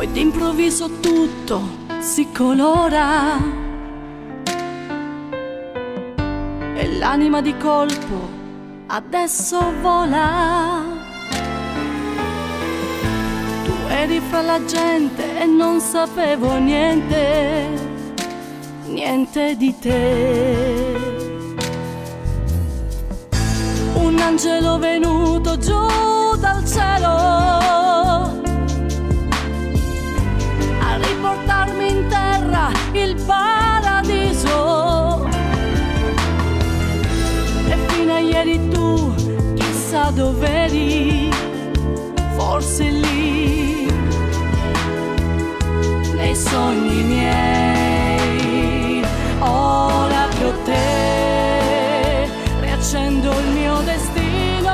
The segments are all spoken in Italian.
poi d'improvviso tutto si colora e l'anima di colpo adesso vola. Tu eri fra la gente e non sapevo niente, niente di te. Un angelo venuto giù dal cielo a riportarmi in terra il paradiso. E fino a ieri tu chissà dov'eri, forse lì nei sogni miei. Ora che ho te riaccendo il mio destino,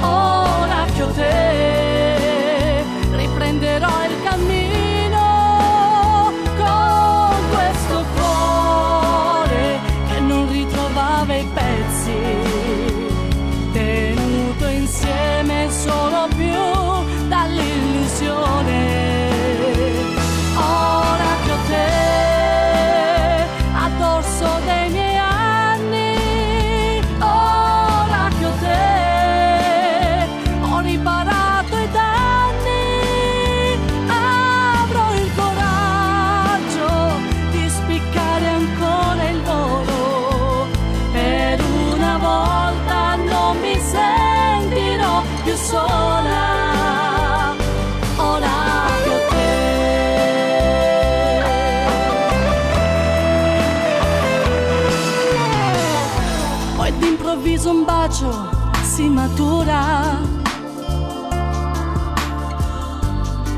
ora che ho te riprenderò il cammino con questo cuore che non ritrovava i pezzi, tenuto insieme solo più dall'illusione. Ora che ho te a dorso dei miei anni, ora che ho te ho riparato i danni, avrò il coraggio di spiccare ancora il volo. Per una volta non mi sentirò più sola. D'improvviso un bacio si matura,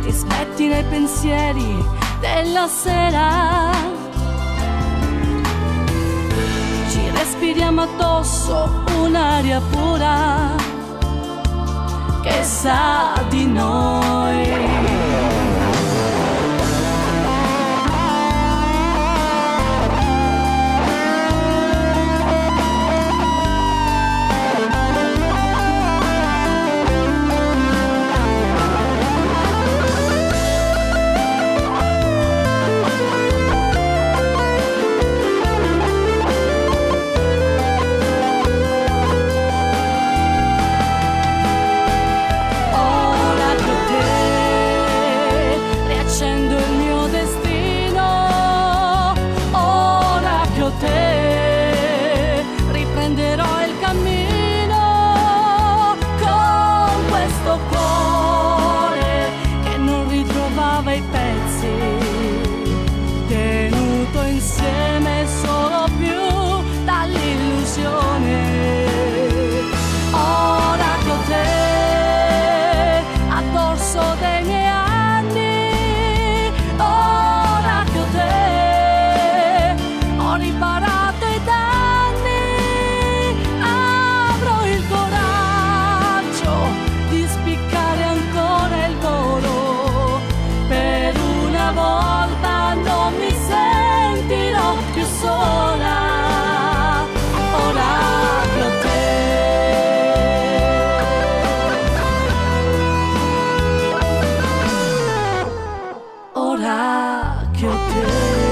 ti spetti nei pensieri della sera, ci respiriamo addosso un'aria pura che sa di noi. Riprenderò il cammino con questo cuore che non ritrovava i pezzi, tenuto insieme solo più dall'illusione. Ora che ho te a dorso dei miei anni, ora che ho te ho riparato i danni, volta non mi sentirò più sola. Ora che ho te, ora che ho te.